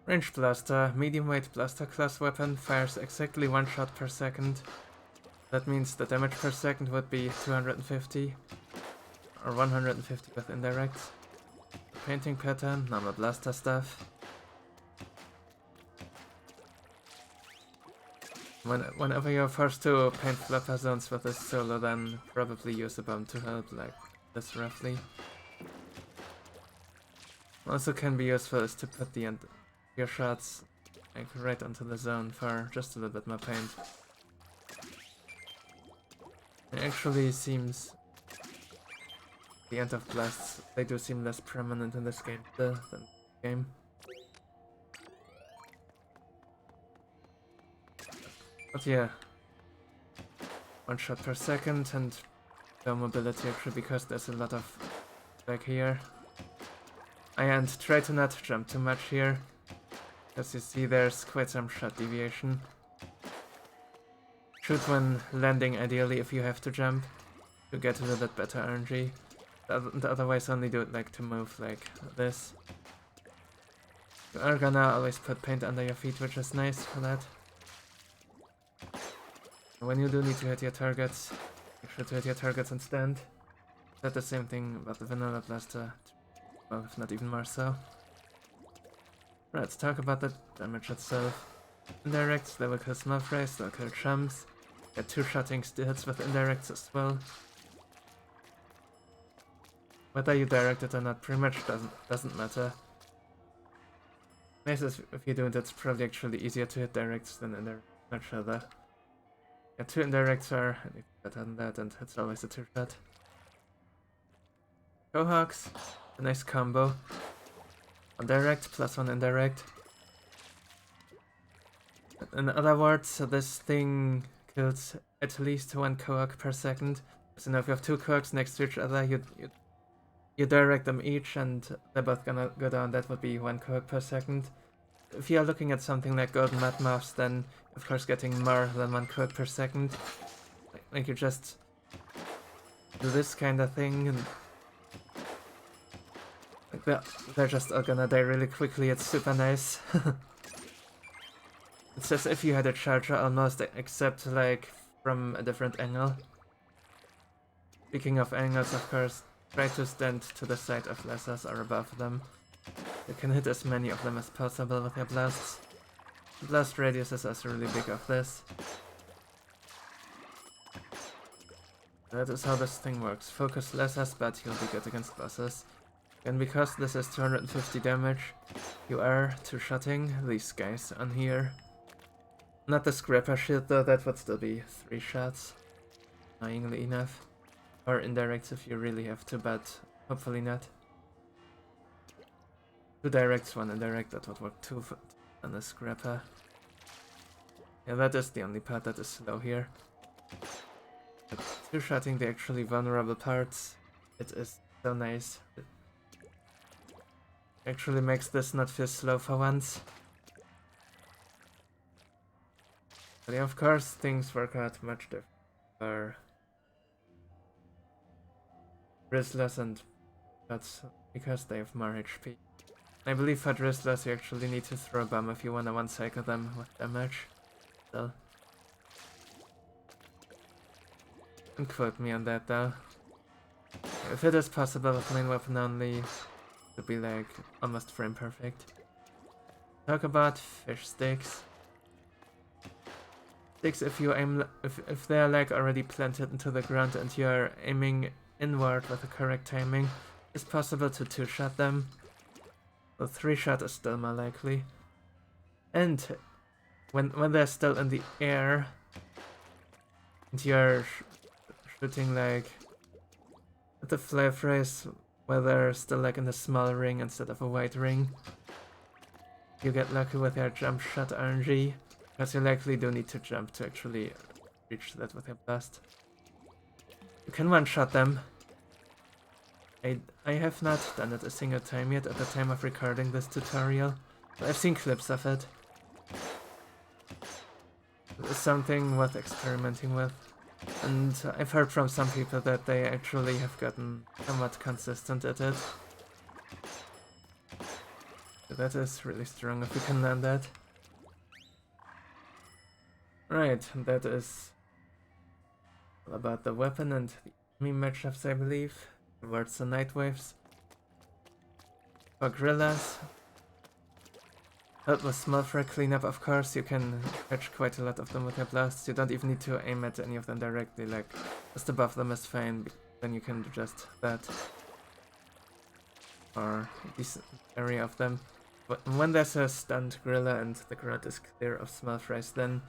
Range blaster, medium weight blaster class weapon, fires exactly 1 shot per second. That means the damage per second would be 250 or 150 with indirects. Painting pattern, normal blaster stuff. Whenever you're forced to paint flopper zones with this solo, then probably use a bomb to help, like this roughly. Also can be useful is to put the end your shots like right onto the zone for just a little bit more paint. It actually seems the end of blasts, they do seem less prominent in this game than the game. But yeah, 1 shot per second and low mobility actually because there's a lot of back here. And try to not jump too much here, because you see there's quite some shot deviation. Shoot when landing ideally if you have to jump, to get a little bit better RNG. Otherwise only do it like to move like this. You are gonna always put paint under your feet, which is nice for that. When you do need to hit your targets, make sure to hit your targets and stand. That's the same thing about the vanilla blaster, well, if not even more so. Right, let's talk about the damage itself. Indirects, they will kill small frays, they'll kill chumps. Get 2-shotting hits with indirects as well. Whether you direct it or not pretty much doesn't matter. Nice is if you do it, it's probably actually easier to hit directs than indirects, much other. Yeah, 2 indirects are better than that, and it's always a 2-shot. Cohawks, a nice combo. 1 direct plus 1 indirect. In other words, this thing kills at least 1 cohawk per second. So now if you have 2 cohawks next to each other, you direct them each and they're both gonna go down. That would be 1 cohawk per second. If you are looking at something like golden mud moths, then of course getting more than 1 cohawk per second. Like you just do this kind of thing and like they're just all gonna die really quickly. It's super nice. It's as if you had a charger almost, except like from a different angle. Speaking of angles, of course, try to stand to the side of lasers or above them. You can hit as many of them as possible with your blasts. The blast radius is also really big of this. That is how this thing works. Focus lasers, but you'll be good against bosses. And because this is 250 damage, you are 2-shotting these guys on here. Not the scrapper shield though, that would still be 3 shots. Annoyingly enough. Or indirects if you really have to, but hopefully not. 2 directs, 1 indirect, that would work 2 on the scrapper. Yeah, that is the only part that is slow here. But 2-shotting the actually vulnerable parts, it is so nice. It actually makes this not feel slow for once. But yeah, of course, things work out much different for Drizzlers and that's because they have more HP. I believe for Drizzlers you actually need to throw a bomb if you wanna one-cycle them with damage. So. Don't quote me on that though. If it is possible with main weapon only, it would be like almost frame perfect. Talk about fish sticks. Sticks, if you aim, if they are like already planted into the ground and you are aiming inward with the correct timing, it's possible to 2-shot them. The 3-shot is still more likely. And when they're still in the air and you're shooting like at the fly phrase where they're still like in a small ring instead of a wide ring, you get lucky with your jump shot RNG, because you likely do need to jump to actually reach that with your blast. You can one-shot them. I have not done it a single time yet at the time of recording this tutorial, but I've seen clips of it. It's something worth experimenting with, and I've heard from some people that they actually have gotten somewhat consistent at it. That is really strong if we can land that. Right, that is all about the weapon and the enemy matchups, I believe. Towards the night waves. For gorillas, help with small frag cleanup, of course. You can catch quite a lot of them with your blasts. You don't even need to aim at any of them directly, like just above them is fine. Then you can do just that. Or a decent area of them. But when there's a stunned gorilla and the ground is clear of small frays, then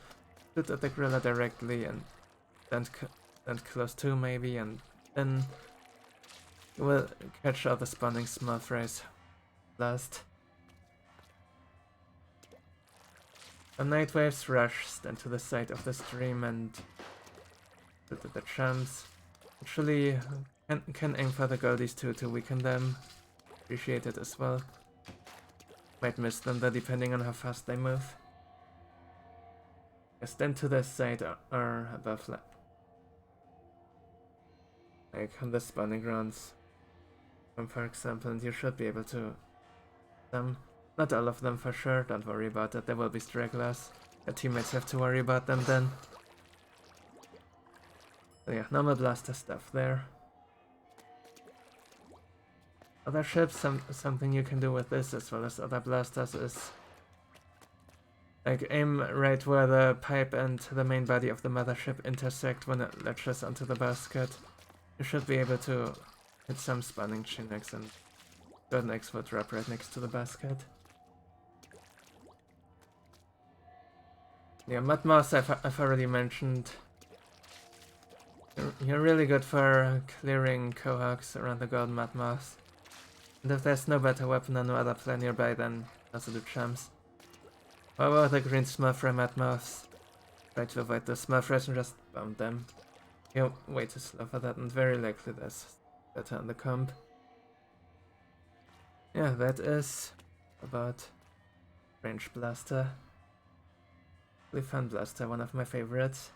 shoot at the gorilla directly and stand close to maybe, and then you will catch all the spawning small frays last. The night waves rush, stand to the side of the stream and shoot at the champs. Actually, can aim for the goldies too to weaken them. Appreciate it as well. Might miss them though, depending on how fast they move. Stand to the side or above, like on the spawning grounds, for example, and you should be able to them. Not all of them for sure, don't worry about that, there will be stragglers. Your teammates have to worry about them then. So yeah, normal blaster stuff there. Other ships, something you can do with this as well as other blasters is like aim right where the pipe and the main body of the mothership intersect when it latches onto the basket. You should be able to hit some spawning Chineks, and Golden Eggs will drop right next to the basket. Yeah, Mud Mouse I've already mentioned. You're really good for clearing cohogs around the Golden Mud Mouse. And if there's no better weapon or no other player nearby, then also do champs. How about the green Smurfray Mud Mouse? Try to avoid the Smurfrays and just bomb them. You're way too slow for that, and very likely there's better on the comp. Yeah, that is about Range Blaster. Really fun blaster, one of my favorites.